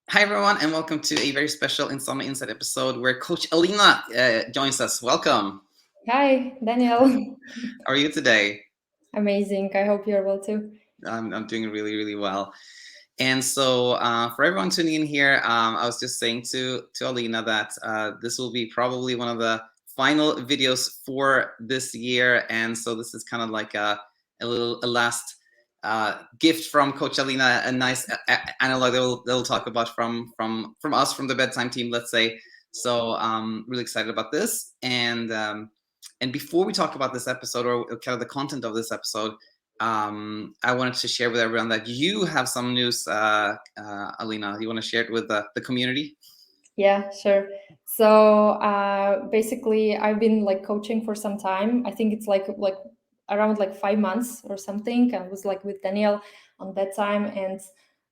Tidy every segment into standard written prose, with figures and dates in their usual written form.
Hi, everyone, and welcome to a very special Insomnia Insight episode where Coach Alina joins us. Welcome. Hi, Daniel. How are you today? Amazing. I hope you're well too. I'm doing really, really well. And so, for everyone tuning in here, I was just saying to Alina that this will be probably one of the final videos for this year, and so this is kind of like a last gift from Coach Alina, a nice analog they'll talk about from us from the bedtime team, let's say. So, really excited about this, and before we talk about this episode or kind of the content of this episode. I wanted to share with everyone that you have some news, Alina. You want to share it with the community? Yeah, sure. So basically, I've been like coaching for some time. I think it's like around like 5 months or something. I was like with Daniel on that time, and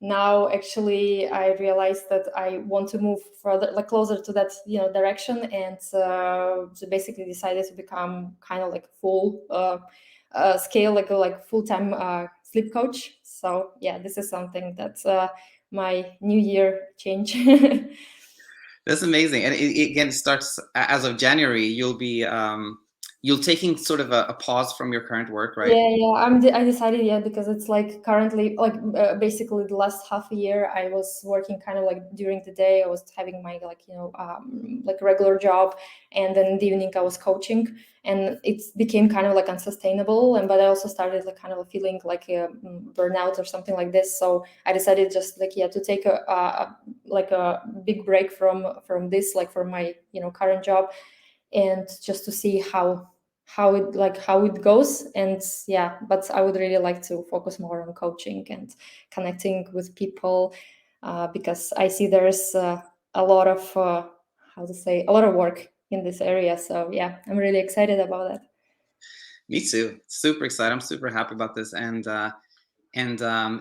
now actually I realized that I want to move further, like closer to that direction, and so basically decided to become kind of like full scale, like full time sleep coach. So yeah, this is something that's my New Year change. That's amazing. And again, starts as of January. You'll taking sort of a pause from your current work, right? Yeah. I decided, yeah, because it's like currently, like basically the last half a year, I was working kind of like during the day. I was having my like like regular job, and then in the evening I was coaching, and it became kind of like unsustainable. And but I also started like kind of feeling like a burnout or something like this. So I decided just like to take a big break from this, like from my current job, and just to see how it goes. And yeah, but I would really like to focus more on coaching and connecting with people, because I see there's a lot of how to say, a lot of work in this area. So yeah, I'm really excited about that. Me too. Super excited. I'm super happy about this. And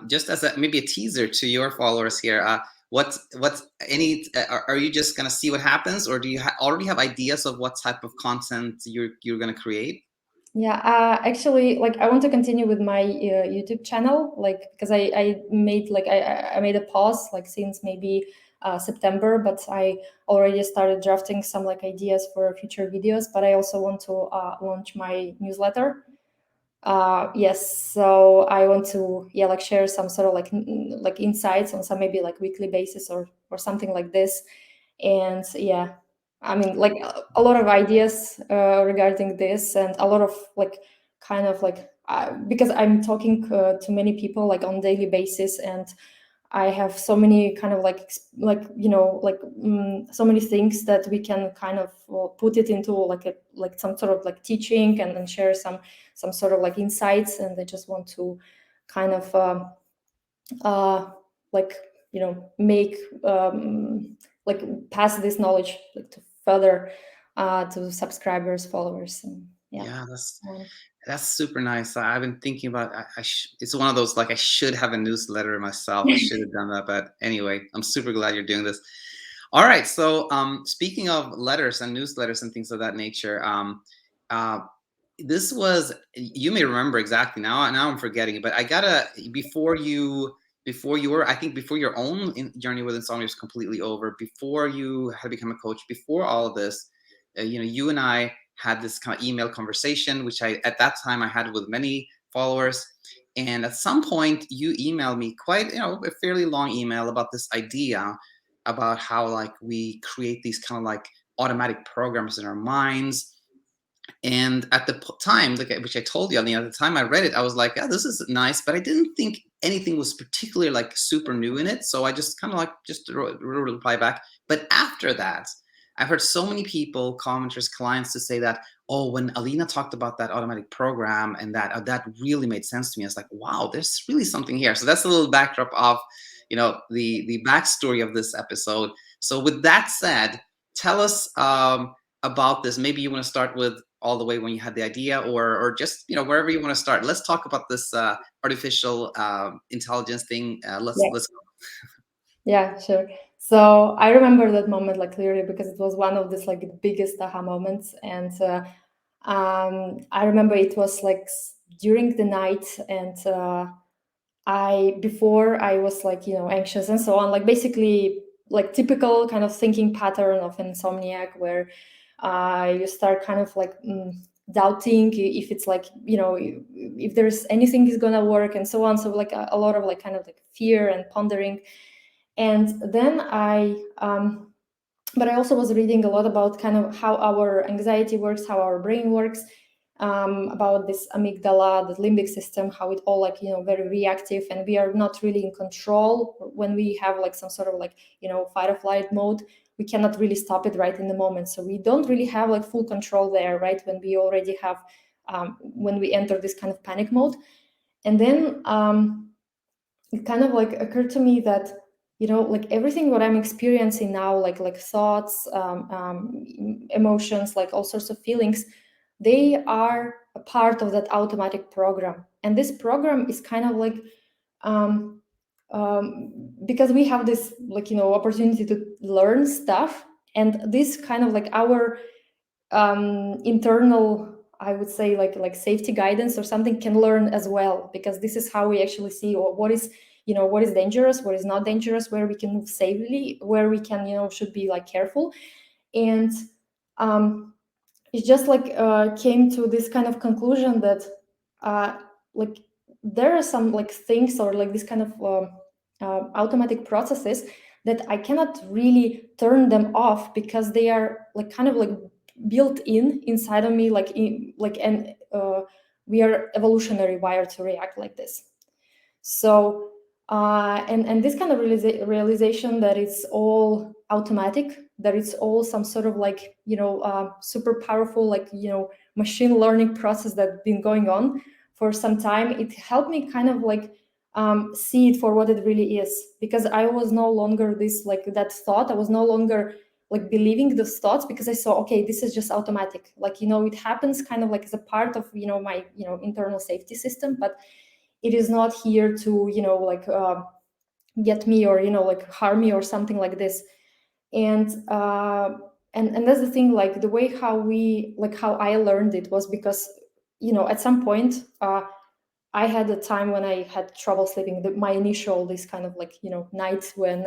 just as maybe a teaser to your followers here, what any are you just gonna see what happens, or do you already have ideas of what type of content you're gonna create? Yeah, actually, like I want to continue with my YouTube channel, like because I made like I made a pause like since maybe September, but I already started drafting some like ideas for future videos. But I also want to launch my newsletter. Yes, so I want to like share some sort of like like insights on some maybe like weekly basis or something like this. And yeah, I mean like a lot of ideas regarding this, and a lot of like kind of like because I'm talking to many people like on daily basis, and I have so many kind of like like like so many things that we can kind of put it into like a like some sort of like teaching, and then share some sort of like insights. And I just want to kind of uh like make like pass this knowledge like to further to subscribers, followers, and yeah. Yeah, um, that's super nice. I've been thinking about. It's one of those like I should have a newsletter myself. I should have done that, but anyway, I'm super glad you're doing this. All right. So, speaking of letters and newsletters and things of that nature, uh, this was you may remember exactly now. Now I'm forgetting, but I gotta before you were I think before your own journey with insomnia was completely over. Before you had become a coach, before all of this, you and I had this kind of email conversation, which I at that time I had with many followers. And at some point, you emailed me quite, a fairly long email about this idea about how like we create these kind of like automatic programs in our minds. And at the time, like which I told you, I mean, at the time I read it, I was like, "Yeah, this is nice," but I didn't think anything was particularly like super new in it. So I just kind of like just wrote a reply back. But after that, I've heard so many people, commenters, clients, to say that, "Oh, when Alina talked about that automatic program and that really made sense to me." I was like, "Wow, there's really something here." So that's a little backdrop of, the backstory of this episode. So with that said, tell us about this. Maybe you want to start with all the way when you had the idea, or just wherever you want to start. Let's talk about this artificial intelligence thing. Let's go. Yeah, sure. So I remember that moment like clearly, because it was one of this like the biggest aha moments. And I remember it was like during the night, and before I was like, anxious and so on, like basically like typical kind of thinking pattern of insomniac, where you start kind of like doubting if it's like, if there's anything is gonna work and so on. So like a lot of like kind of like fear and pondering. And then but I also was reading a lot about kind of how our anxiety works, how our brain works, about this amygdala, the limbic system, how it all like, very reactive, and we are not really in control when we have like some sort of like, fight or flight mode. We cannot really stop it right in the moment. So we don't really have like full control there, right? When we already have, when we enter this kind of panic mode. And then it kind of like occurred to me that, like everything what I'm experiencing now, like thoughts, emotions, like all sorts of feelings, they are a part of that automatic program. And this program is kind of like, um, because we have this like, opportunity to learn stuff, and this kind of like our internal, I would say, like safety guidance or something, can learn as well, because this is how we actually see what is, what is dangerous, what is not dangerous, where we can move safely, where we can, should be like careful. And it just like came to this kind of conclusion that uh, like there are some like things, or like this kind of automatic processes, that I cannot really turn them off, because they are like kind of like built inside of me, and we are evolutionary wired to react like this. So and this kind of realization that it's all automatic, that it's all some sort of like, super powerful, like, machine learning process that's been going on for some time, it helped me kind of like see it for what it really is. Because I was no longer this, like that thought, I was no longer like believing those thoughts, because I saw, okay, this is just automatic, like, it happens kind of like as a part of, my, internal safety system, but it is not here to, like get me, or, like harm me or something like this. And and that's the thing, like the way how we, like how I learned it was because, at some point I had a time when I had trouble sleeping. My initial, this kind of like, nights when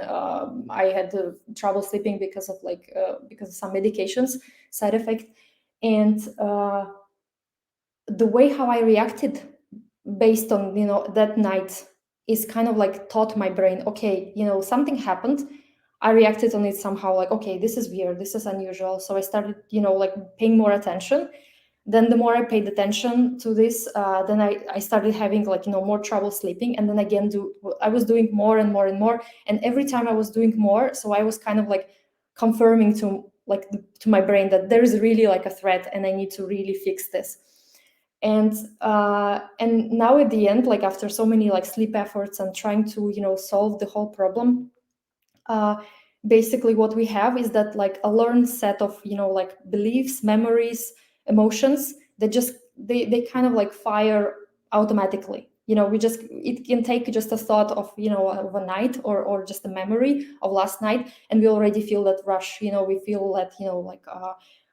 I had trouble sleeping because of like because of some medications side effect. And the way how I reacted based on, that night, is kind of like taught my brain, okay, something happened, I reacted on it somehow, like, okay, this is weird, this is unusual. So I started, like paying more attention. Then the more I paid attention to this, then I started having like, more trouble sleeping. And then again, I was doing more and more and more. And every time I was doing more, so I was kind of like confirming to like to my brain that there is really like a threat, and I need to really fix this. And now at the end, like after so many like sleep efforts and trying to, solve the whole problem, uh, basically what we have is that like a learned set of, like beliefs, memories, emotions that just they kind of like fire automatically. We just, it can take just a thought of, of a night, or just a memory of last night, and we already feel that rush. We feel that, like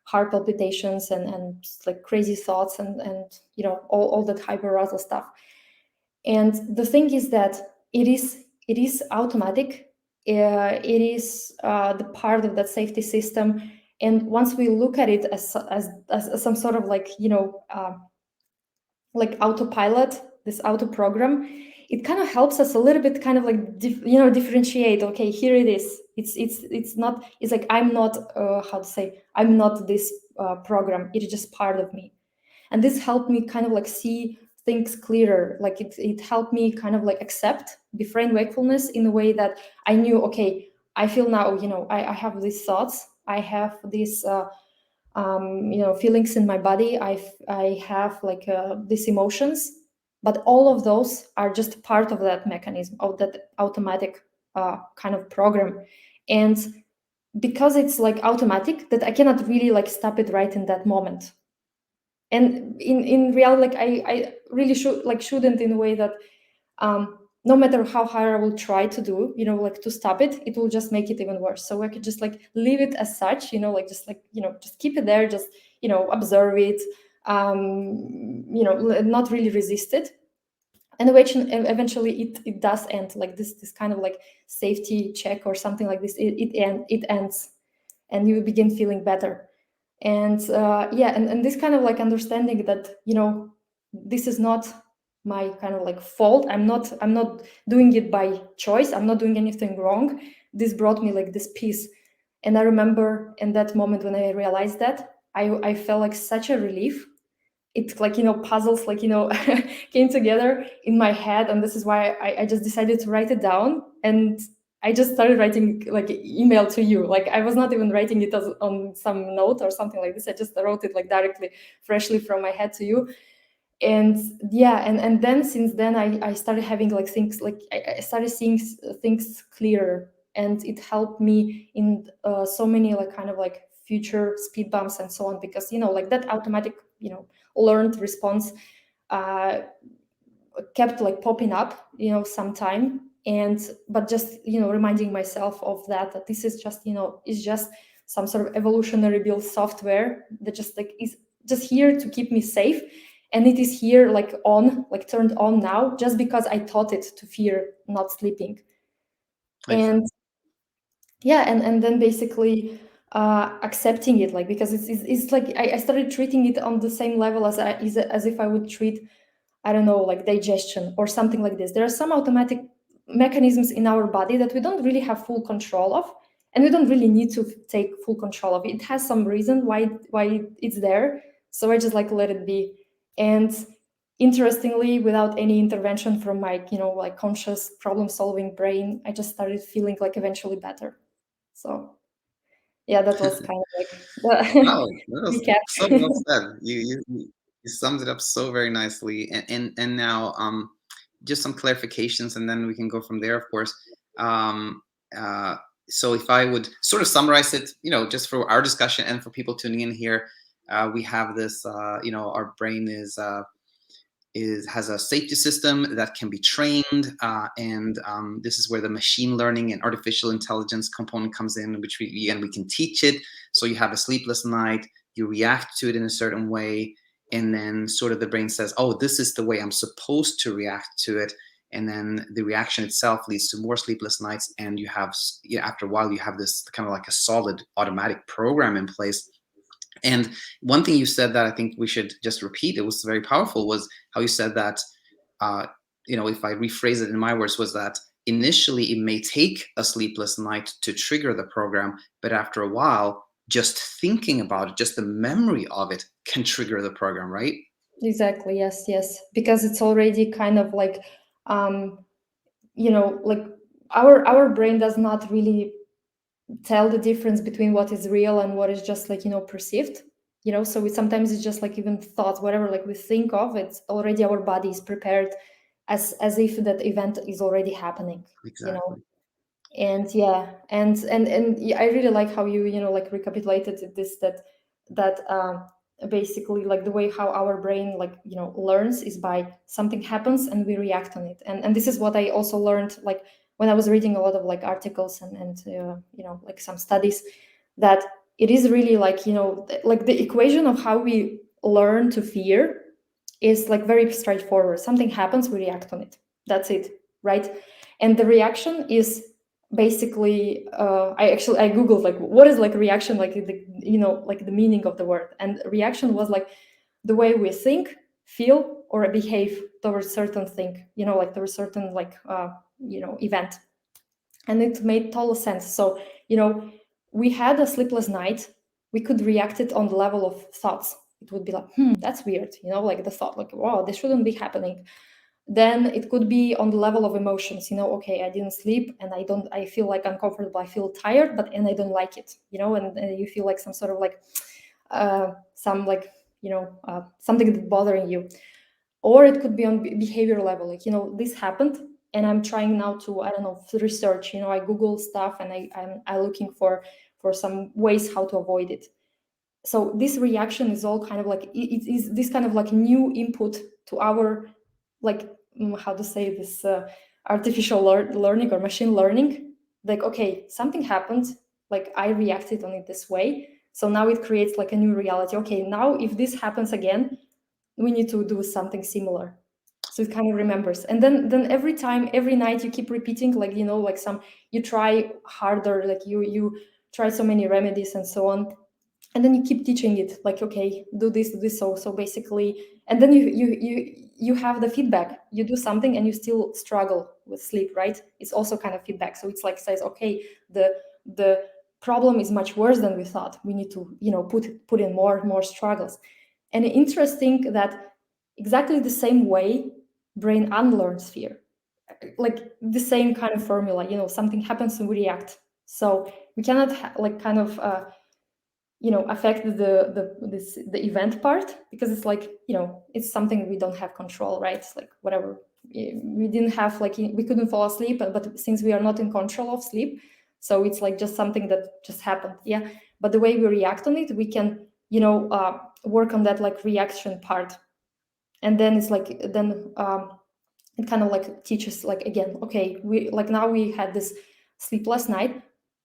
heart palpitations, and like crazy thoughts, and all that hyper stuff. And the thing is that it is automatic. It is the part of that safety system. And once we look at it as some sort of like, like autopilot, this auto program, it kind of helps us a little bit, kind of like differentiate. Okay, here it is. It's not. It's like I'm not. How to say? I'm not this program. It is just part of me. And this helped me kind of like see things clearer. Like it helped me kind of like accept, befriend wakefulness in a way that I knew, okay, I feel now, I have these thoughts, I have these feelings in my body, I have like these emotions, but all of those are just part of that mechanism, of that automatic kind of program. And because it's like automatic, that I cannot really like stop it right in that moment. And in reality, like I really shouldn't, in a way that no matter how hard I will try to do, like to stop it, it will just make it even worse. So I could just like leave it as such, like just like, just keep it there, just observe it, not really resist it. And eventually it does end, like this kind of like safety check or something like this. It ends, and you begin feeling better. And yeah, and this kind of like understanding that, this is not my kind of like fault. I'm not doing it by choice. I'm not doing anything wrong. This brought me like this peace. And I remember in that moment when I realized that, I felt like such a relief. It's like, puzzles, like, came together in my head. And this is why I just decided to write it down. And I just started writing like email to you. Like, I was not even writing it on some note or something like this. I just wrote it like directly, freshly from my head to you. And yeah, and then since then I started having like things, like I started seeing things clearer. And it helped me in so many like kind of like future speed bumps and so on, because like that automatic, learned response uh, kept like popping up, sometime. And but just reminding myself of that this is just, is just some sort of evolutionary built software that just like is just here to keep me safe. And it is here, like on, like turned on now, just because I taught it to fear not sleeping. Exactly. And yeah, and then basically accepting it, like, because it's like I started treating it on the same level as if I would treat, I don't know, like digestion or something like this. There are some automatic mechanisms in our body that we don't really have full control of, and we don't really need to take full control of it. It has some reason why it's there. So I just like let it be. And interestingly, without any intervention from my, like conscious problem solving brain, I just started feeling like eventually better. So yeah, that was kind of like Wow, the that was so recap. well said. You summed it up so very nicely. And now just some clarifications, and then we can go from there, of course. Um, uh, so if I would sort of summarize it, just for our discussion and for people tuning in here, we have this. Our brain has a safety system that can be trained, and this is where the machine learning and artificial intelligence component comes in, which we can teach it. So you have a sleepless night, you react to it in a certain way, and then sort of the brain says, oh, this is the way I'm supposed to react to it. And then the reaction itself leads to more sleepless nights, and you have, after a while, you have this kind of like a solid automatic program in place. And one thing you said that I think we should just repeat, it was very powerful, was how you said that, uh, if I rephrase it in my words, was that initially it may take a sleepless night to trigger the program, but after a while, just thinking about it, just the memory of it can trigger the program, right? Exactly. Yes. Yes. Because it's already kind of like, um, like our brain does not really tell the difference between what is real and what is just like, perceived. So sometimes it's just like even thoughts, whatever like we think of, it's already our body is prepared as if that event is already happening. You know. Exactly. And yeah, and yeah, I really like how you like recapitulated this, that basically like the way how our brain like learns is by something happens and we react on it. And this is what I also learned, like when I was reading a lot of like articles and like some studies, that it is really like like the equation of how we learn to fear is like very straightforward. Something happens, we react on it. That's it, right? And the reaction is basically I googled like what is like reaction, like the like the meaning of the word. And reaction was like the way we think, feel, or behave towards certain thing, like towards certain like event. And it made total sense. So we had a sleepless night, we could react it on the level of thoughts. It would be like, that's weird, like the thought, like, wow, this shouldn't be happening. Then it could be on the level of emotions, okay, I didn't sleep and I feel like uncomfortable, I feel tired, and I don't like it, and you feel like some sort of like some like something that's bothering you. Or it could be on behavior level, like this happened and I'm trying now to, I don't know, research, I Google stuff and I'm looking for some ways how to avoid it. So this reaction is all kind of like it is this kind of like new input to our like how to say this artificial learning or machine learning. Like, okay, something happened, like I reacted on it this way, so now it creates like a new reality. Okay, now if this happens again, we need to do something similar. So it kind of remembers. And then every time, every night, you keep repeating, like, like you try harder, like you try so many remedies and so on, and then you keep teaching it, like, okay, do this. So basically, and then you have the feedback. You do something and you still struggle with sleep, right? It's also kind of feedback. So it's like, says, okay, the problem is much worse than we thought. We need to, put in more struggles. And interesting that exactly the same way brain unlearns fear, like the same kind of formula. Something happens and we react. So we cannot like kind of affect the event part, because it's like, it's something we don't have control, right? It's like whatever. We didn't have, like, we couldn't fall asleep, but since we are not in control of sleep, so it's like just something that just happened. Yeah. But the way we react on it, we can work on that, like, reaction part. And then it's like, then it kind of like teaches, like, again, okay, we, like, now we had this sleepless night,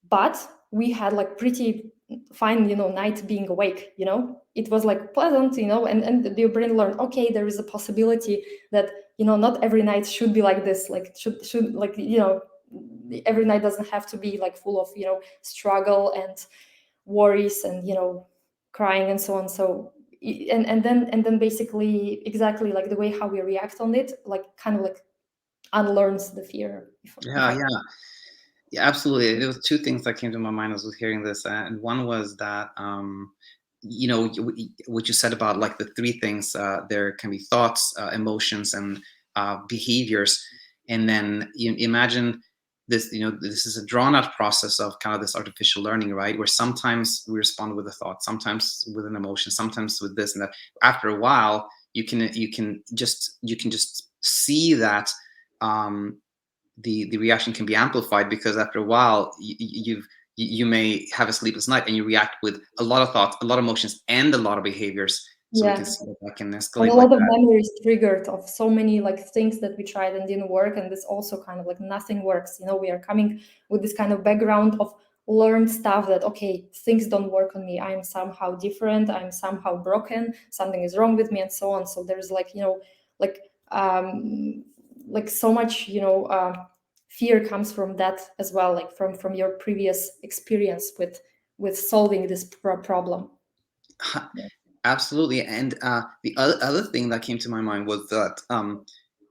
but we had like pretty fine night being awake. It was like pleasant, and your brain learned, okay, there is a possibility that not every night should be like this, like should like every night doesn't have to be like full of struggle and worries and crying and so on. So and then basically exactly like the way how we react on it, like kind of like unlearns the fear, if Yeah, I yeah. Yeah, absolutely. There was two things that came to my mind as I was hearing this, and one was that what you said about like the three things. There can be thoughts, emotions, and behaviors, and then you imagine this. This is a drawn-out process of kind of this artificial learning, right? Where sometimes we respond with a thought, sometimes with an emotion, sometimes with this and that. After a while, you can just see that. Um, the reaction can be amplified, because after a while you may have a sleepless night and you react with a lot of thoughts, a lot of emotions, and a lot of behaviors. So we can yeah. see that can And a escalate like lot of that. memories triggered of so many like things that we tried and didn't work, and this also kind of like nothing works. We are coming with this kind of background of learned stuff that, okay, things don't work on me, I'm somehow different, I'm somehow broken, something is wrong with me, and so on. So there's like like like so much fear comes from that as well, like from your previous experience with solving this problem. Yeah. Absolutely. And the other thing that came to my mind was that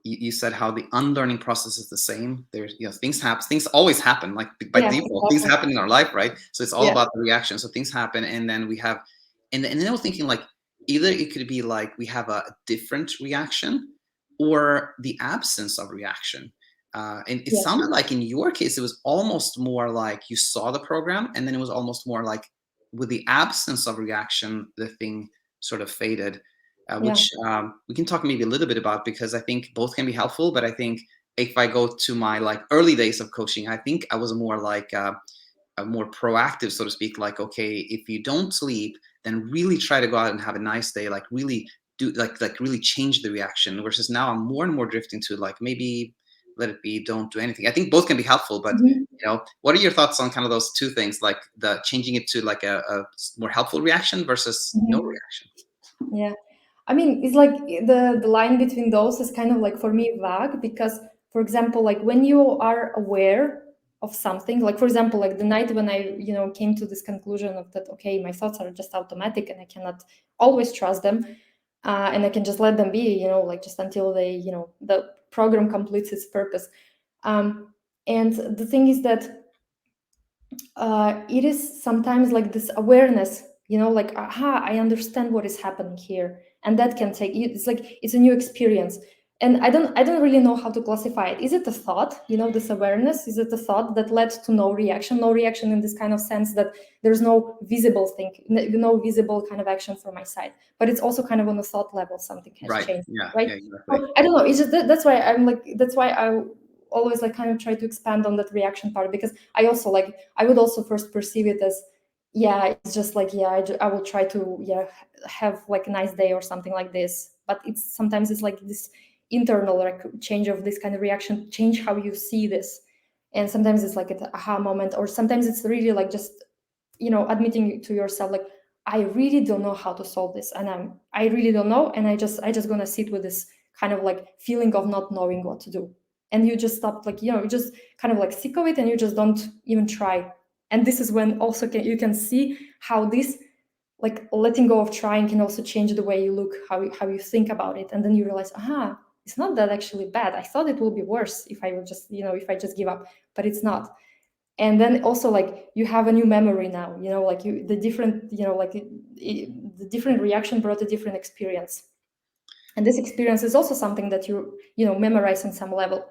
you said how the unlearning process is the same. There's, things always happen, like by Yeah, default, things exactly. happen in our life, right? So it's all Yeah. about the reaction. So things happen, and then we have, and then I was thinking, like, either it could be like we have a different reaction, or the absence of reaction. And it Yes. sounded like in your case, it was almost more like you saw the program, and then it was almost more like with the absence of reaction, the thing sort of faded, Yeah. which we can talk maybe a little bit about, because I think both can be helpful. But I think if I go to my like early days of coaching, I think I was more like a more proactive, so to speak. Like, okay, if you don't sleep, then really try to go out and have a nice day. Like really do like really change the reaction. Versus now, I'm more and more drifting to like maybe let it be, don't do anything. I think both can be helpful, but Mhm. what are your thoughts on kind of those two things, like the changing it to like a more helpful reaction versus no Mhm. reaction? Yeah. I mean, it's like the line between those is kind of like for me vague, because, for example, like when you are aware of something, like for example, like the night when I, came to this conclusion of that, okay, my thoughts are just automatic and I cannot always trust them, and I can just let them be, like just until they, the program completes its purpose. And the thing is that it is sometimes like this awareness, like, aha, I understand what is happening here, and that can take it's like it's a new experience. And I don't really know how to classify it. Is it a thought, this awareness? Is it a thought that led to no reaction in this kind of sense that there's no visible thing, no visible kind of action from my side, but it's also kind of on a thought level, something has Right. changed, Yeah. right? Yeah. Exactly. So, I don't know, it's just that's why I always like kind of try to expand on that reaction part, because I would also first perceive it as, yeah, it's just like, yeah, I will try to, yeah, have like a nice day or something like this. But sometimes it's like this internal like change of this kind of reaction, change how you see this. And sometimes it's like an aha moment, or sometimes it's really like just, admitting to yourself, like, I really don't know how to solve this, and I really don't know, and I just gonna sit with this kind of like feeling of not knowing what to do, and you just stop, like, you just kind of like sick of it, and you just don't even try. And this is when also you can see how this, like, letting go of trying can also change the way you look, how you think about it. And then you realize, aha, it's not that actually bad. I thought it will be worse if I would just, if I just give up, but it's not. And then also, like, you have a new memory now, like the different, like the different reaction brought a different experience. And this experience is also something that you memorize on some level,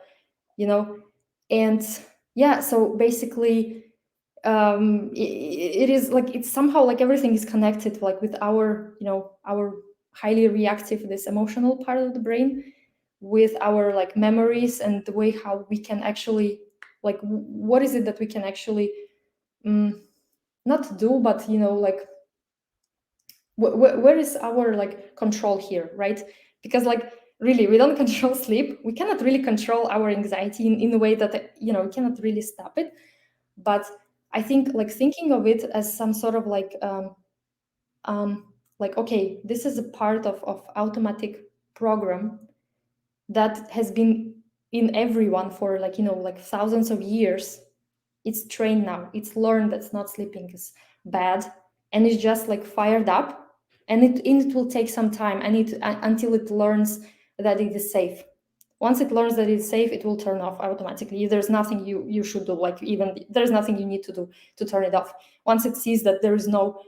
and yeah, so basically, it is like, it's somehow like everything is connected, like with our highly reactive, this emotional part of the brain, with our like memories, and the way how we can actually, like, what is it that we can actually, not do, but like, where is our like control here, right? Because, like, really, we don't control sleep, we cannot really control our anxiety in a way that we cannot really stop it. But I think, like, thinking of it as some sort of like, okay, this is a part of automatic program that has been in everyone for, like, like thousands of years. It's trained now, it's learned that not sleeping is bad, and it's just like fired up. And it will take some time, and until it learns that it is safe. Once it learns that it's safe, it will turn off automatically. There's nothing you should do, like, even there's nothing you need to do to turn it off. Once it sees that there is no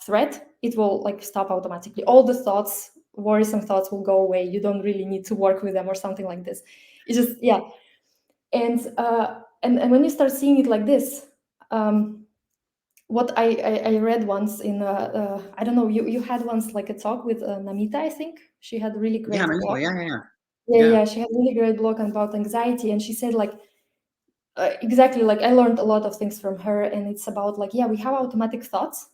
threat, it will like stop automatically. All the thoughts, worrisome thoughts, will go away. You don't really need to work with them or something like this. It's just, yeah. And when you start seeing it like this, what I read once in I don't know, you had once like a talk with Namita, I think. She had a really Yeah, great no, blog. yeah, yeah, yeah. Yeah, Yeah. yeah, she had a really great blog about anxiety, and she said, like, exactly, like, I learned a lot of things from her, and it's about, like, yeah, we have automatic thoughts,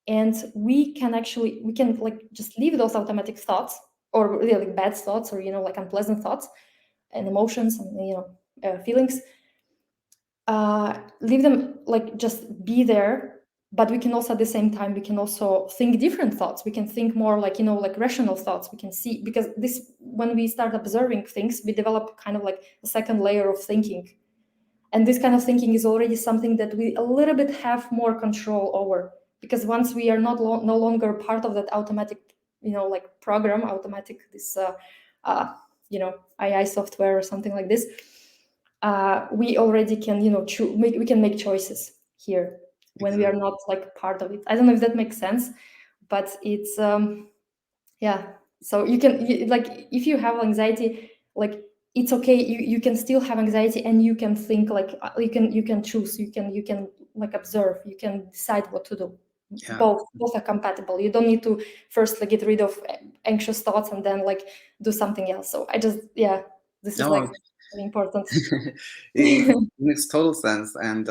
and we can like just leave those automatic thoughts, or really like bad thoughts, or like unpleasant thoughts and emotions, and feelings, leave them, like, just be there. But we can also, at the same time, we can also think different thoughts. We can think more like, like rational thoughts. We can see, because this, when we start observing things, we develop kind of like a second layer of thinking. And this kind of thinking is already something that we a little bit have more control over, because once we are no longer part of that automatic, like program, automatic, this AI software or something like this, we already can, we can make choices here when we are Exactly. not like part of it. I don't know if that makes sense, but it's yeah. So you can, like, if you have anxiety, like, it's okay, you can still have anxiety, and you can think, like, you can choose, you can like observe, you can decide what to do. Yeah. Both are compatible. You don't need to first, like, get rid of anxious thoughts and then like do something else. So I just, yeah, this is like No, really important. it makes total sense. And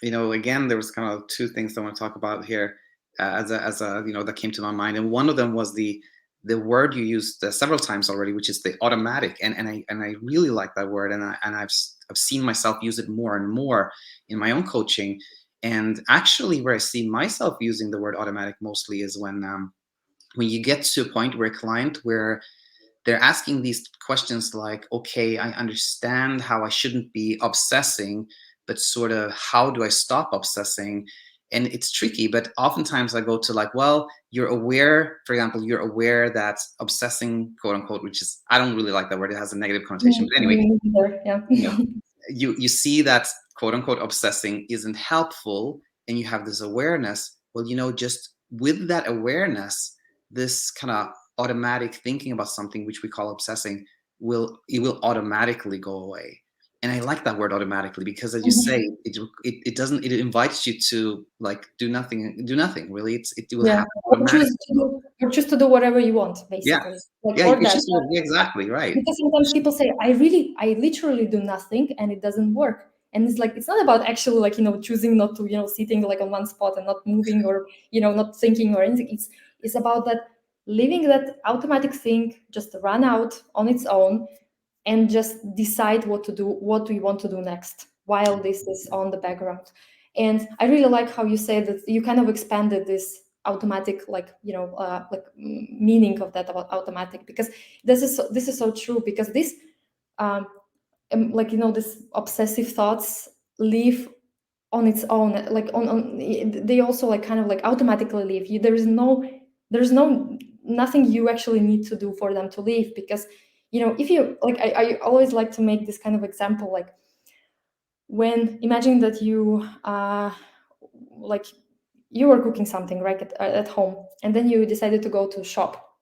again, there was kind of two things I want to talk about here, as a that came to my mind, and one of them was the word you used several times already, which is the automatic, and I really like that word, and I've seen myself use it more and more in my own coaching. And actually, where I see myself using the word automatic mostly is when you get to a point where a client, where they're asking these questions like, okay, I understand how I shouldn't be obsessing, but sort of how do I stop obsessing? And it's tricky, but oftentimes I go to, like, well, you're aware, for example, you're aware that obsessing, quote unquote, which is, I don't really like that word, it has a negative connotation, but anyway, Me neither, yeah. you know, you see that, quote unquote, obsessing isn't helpful, and you have this awareness. Well, just with that awareness, this kind of automatic thinking about something, which we call obsessing, will automatically go away. And I like that word, automatically, because, as you say, Mhm. it doesn't, it invites you to, like, do nothing really. It will Yeah, happen automatically. or choose to do whatever you want, Yeah, basically, like, yeah, or it's that. just, yeah, exactly right. Because sometimes people say, I literally do nothing, and it doesn't work. And it's like, it's not about actually, like, choosing not to, sitting like on one spot and not moving, or not thinking or anything. It's about that, leaving that automatic thing just run out on its own, and just decide what to do, what we want to do next, while this is on the background. And I really like how you say that you kind of expanded this automatic, like meaning of that about automatic, because this is so true, because this this obsessive thoughts live on its own, like on they also like kind of like automatically leave you. There's no nothing you actually need to do for them to leave, because if you like, I always like to make this kind of example, like when imagine that you like you were cooking something right at home, and then you decided to go to a shop,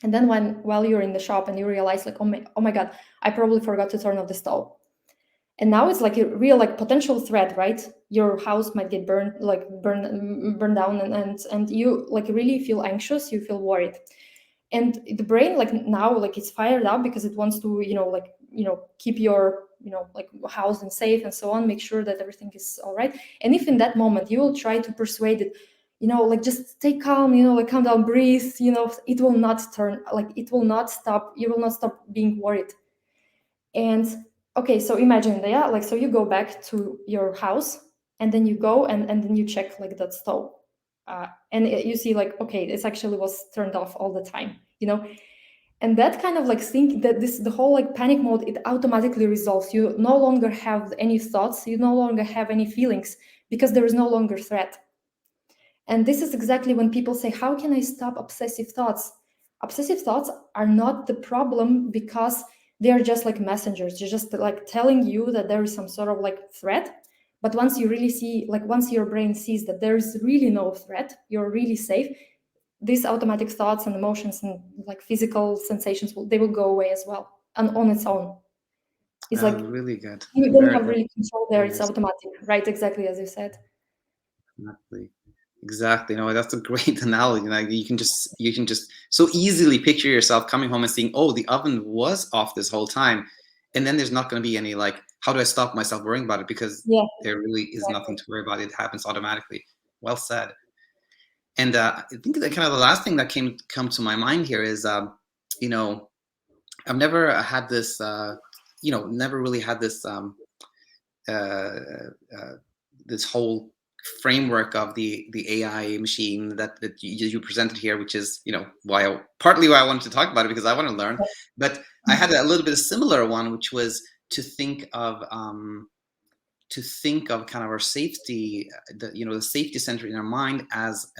and then while you're in the shop and you realize like, oh my god, I probably forgot to turn off the stove. And now it's like a real like potential threat, right? Your house might get burned down, and you like really feel anxious, you feel worried. And the brain like now like it's fired up because it wants to keep your like house and safe and so on, make sure that everything is all right. And if in that moment you will try to persuade it, like just stay calm, like calm down, breathe, it will not turn, like it will not stop, you will not stop being worried. And okay, so imagine that, yeah, like so you go back to your house, and then you go and then you check like that stove, and you see like, okay, this actually was turned off all the time, and that kind of like think that the whole like panic mode, it automatically resolves. You no longer have any thoughts, you no longer have any feelings, because there is no longer threat. And this is exactly when people say, how can I stop obsessive thoughts? Obsessive thoughts are not the problem, because they are just like messengers. They're just like telling you that there is some sort of like threat. But once you really see, like once your brain sees that there is really no threat, you're really safe, these automatic thoughts and emotions and like physical sensations, they will go away as well, and on its own. It's like Really good. you don't Very, have really control there. very It's useful. automatic, right? Exactly as you said. Exactly. Exactly. No, that's a great analogy. Like you can just so easily picture yourself coming home and seeing, oh, the oven was off this whole time. And then there's not going to be any like, how do I stop myself worrying about it? Because Yeah, there really is nothing exactly. to worry about. It happens automatically. Well said. And I think that kind of the last thing that come to my mind here is, you know, I've never had this, never really had this uh, uh, this whole framework of the AI machine that you presented here, which is partly why I wanted to talk about it, because I want to learn. But I had a little bit of similar one, which was to think of kind of our safety, the safety center in our mind as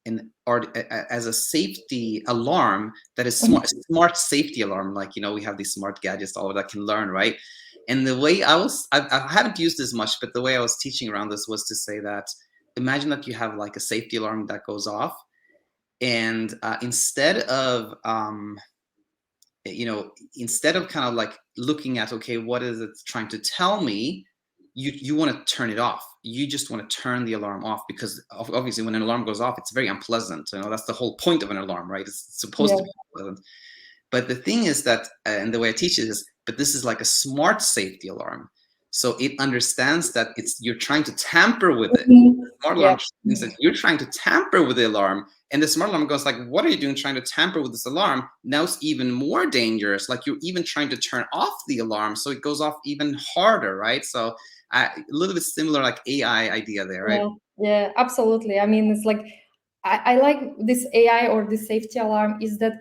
as a safety alarm that is smart safety alarm. Like, we have these smart gadgets, all of that can learn, right? And the way I haven't used this much, but the way I was teaching around this was to say that, imagine that you have like a safety alarm that goes off, and instead of kind of like looking at, okay, what is it trying to tell me, you want to turn it off. You just want to turn the alarm off, because obviously when an alarm goes off, it's very unpleasant. That's the whole point of an alarm, right? It's supposed Yeah. to be unpleasant. But the thing is that, and the way I teach it is, but this is like a smart safety alarm. So it understands that you're trying to tamper with it. Mhm. Smart Yeah. alarm means that you're trying to tamper with the alarm, and the smart alarm goes like, what are you doing trying to tamper with this alarm? Now it's even more dangerous. Like, you're even trying to turn off the alarm, so it goes off even harder, right? So a little bit similar, like AI idea there, right? Yeah, yeah, absolutely. I mean, it's like I like this AI or this safety alarm is that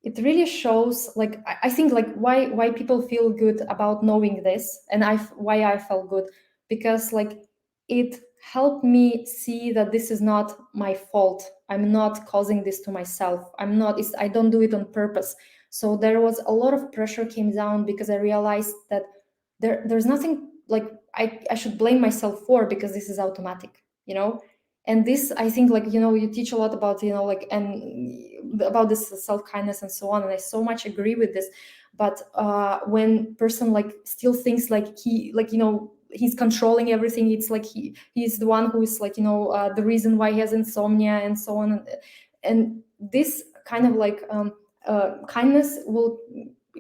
it really shows, like I think like why people feel good about knowing this, and why I felt good, because like it helped me see that this is not my fault. I'm not causing this to myself. I don't do it on purpose. So there was a lot of pressure came down, because I realized that there's nothing like I should blame myself for, because this is automatic, and this, I think, like you teach a lot about like and about this self-kindness and so on, and I so much agree with this. But when person like still thinks like he like he's controlling everything, it's like he's the one who is like the reason why he has insomnia and so on, and this kind of like kindness will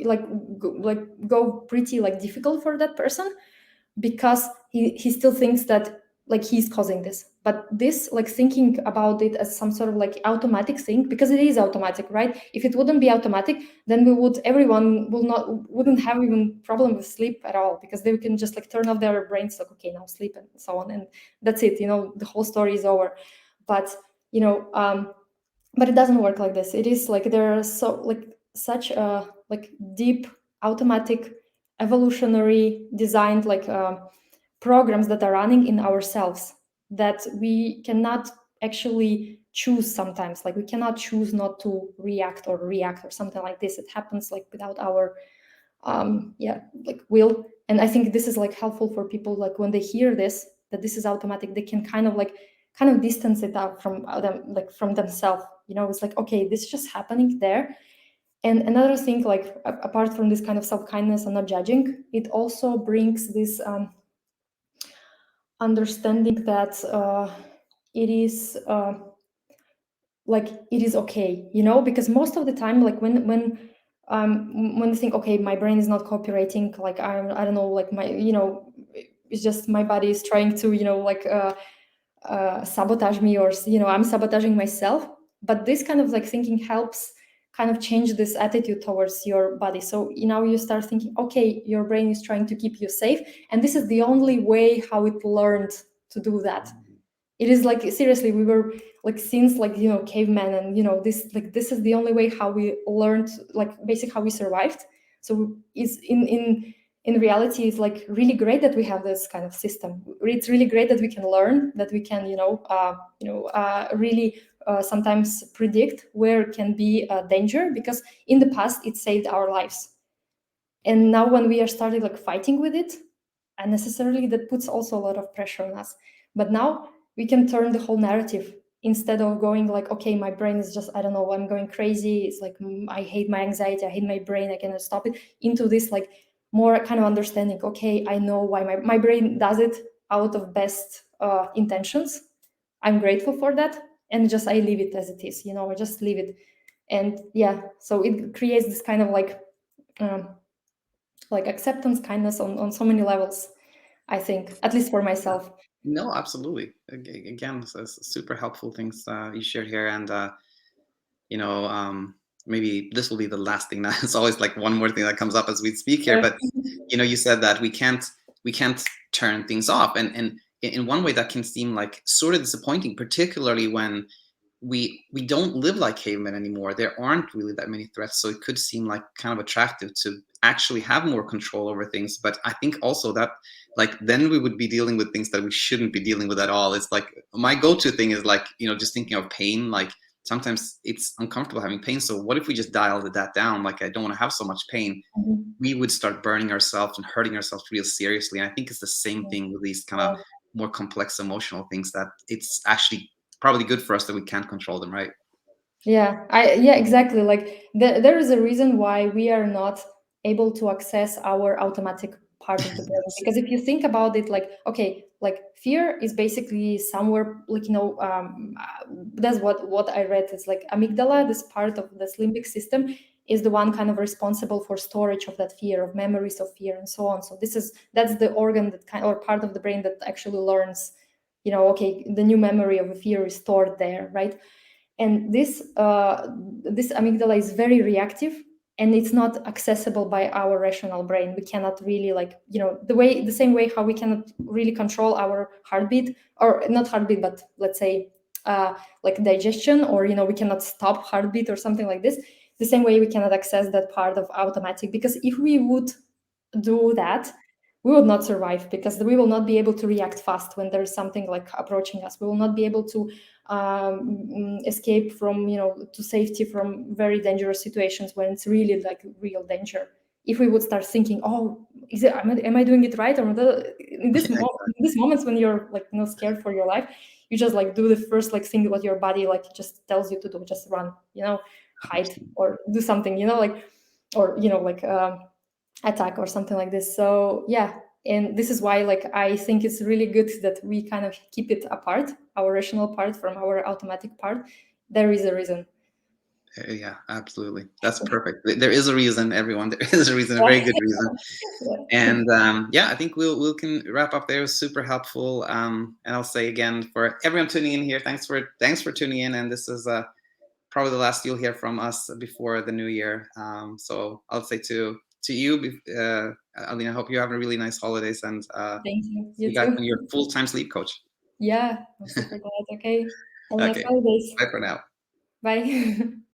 like go pretty like difficult for that person, because he still thinks that like he's causing this. But this, like thinking about it as some sort of like automatic thing, because it is automatic, right? If it wouldn't be automatic, then everyone wouldn't have even problem with sleep at all, because they can just like turn off their brains, like, okay, now sleep and so on, and that's it, the whole story is over. But you know, but it doesn't work like this. It is like there are so like such like deep automatic evolutionary designed like programs that are running in ourselves that we cannot actually choose sometimes. Like we cannot choose not to react or something like this. It happens like without our yeah, like will. And I think this is like helpful for people, like when they hear this, that this is automatic, they can kind of distance it out from them, like from themselves. You know, it's like, okay, this is just happening there. And another thing, like apart from this kind of self-kindness and not judging, it also brings this understanding that it is like it is okay, you know, because most of the time, like when I think, okay, my brain is not cooperating, like I don't know, like my, you know, it's just my body is trying to, you know, like sabotage me, or you know, I'm sabotaging myself. But this kind of like thinking helps kind of change this attitude towards your body. So you know, you start thinking, okay, your brain is trying to keep you safe, and this is the only way how it learned to do that. It is like, seriously, we were like, since like, you know, cavemen, and you know, this is the only way how we learned, like basically how we survived. So is in reality, it's like really great that we have this kind of system. It's really great that we can learn, that we can, really sometimes predict where can be danger, because in the past it saved our lives. And now when we are started like fighting with it unnecessarily, that puts also a lot of pressure on us. But now we can turn the whole narrative, instead of going like, okay, my brain is just, I don't know, I'm going crazy, it's like, I hate my anxiety, I hate my brain, I cannot stop it, into this like more kind of understanding, okay, I know why my brain does it out of best intentions. I'm grateful for that, and just I leave it as it is, you know, I just leave it. And yeah, so it creates this kind of um, like acceptance, kindness on so many levels, I think, at least for myself. No, absolutely. Again, super helpful things you shared here, and you know, maybe this will be the last thing. That it's always like one more thing that comes up as we speak here, Yeah. but you know, you said that we can't turn things off, and in one way that can seem like sort of disappointing, particularly when we don't live like cavemen anymore. There aren't really that many threats, so it could seem like kind of attractive to actually have more control over things. But I think also that like then we would be dealing with things that we shouldn't be dealing with at all. It's like my go-to thing is like, you know, just thinking of pain. Like sometimes it's uncomfortable having pain, so what if we just dialed that down? Like, I don't want to have so much pain. Mhm. We would start burning ourselves and hurting ourselves real seriously. And I think it's the same thing with these kind of Yeah. more complex emotional things, that it's actually probably good for us that we can't control them, right? Yeah, exactly. Like there is a reason why we are not able to access our automatic part of the brain. Yes. Because if you think about it, like, okay, like fear is basically somewhere, like, you know, that's what I read. It's like amygdala, this part of this limbic system, is the one kind of responsible for storage of that fear, of memories of fear, and so on. So that's the organ that kind, or part of the brain that actually learns, you know, okay, the new memory of a fear is stored there, right? And this amygdala is very reactive, and it's not accessible by our rational brain. We cannot really, like, you know, the same way how we cannot really control our heartbeat, or not heartbeat, but let's say like digestion, or you know, we cannot stop heartbeat or something like this. The same way we cannot access that part of automatic, because if we would do that, we will not survive, because we will not be able to react fast when there's something like approaching us. We will not be able to escape from, you know, to safety from very dangerous situations when it's really like real danger. If we would start thinking, oh, am I doing it right, or in this Yeah, in these moments when you're like, you know, scared for your life, you just like do the first like thing what your body like just tells you to do, just run, you know, hide 100%. or do something, you know, like, or you know, like attack or something like this. So yeah, and this is why like I think it's really good that we kind of keep it apart, our rational part from our automatic part. There is a reason. Yeah, absolutely. That's perfect. There is a reason, everyone. There is a reason, a very good reason. Yeah. And yeah, I think we'll can wrap up there. It was super helpful. And I'll say again, for everyone tuning in here, thanks for tuning in. And this is probably the last you'll hear from us before the new year. So I'll say to you, Alina, I hope you have a really nice holidays, and Thank you. see You you guys too. when you're full-time sleep coach. Yeah, I'm super glad. Okay. Have a nice Okay. holidays. Bye for now. Bye.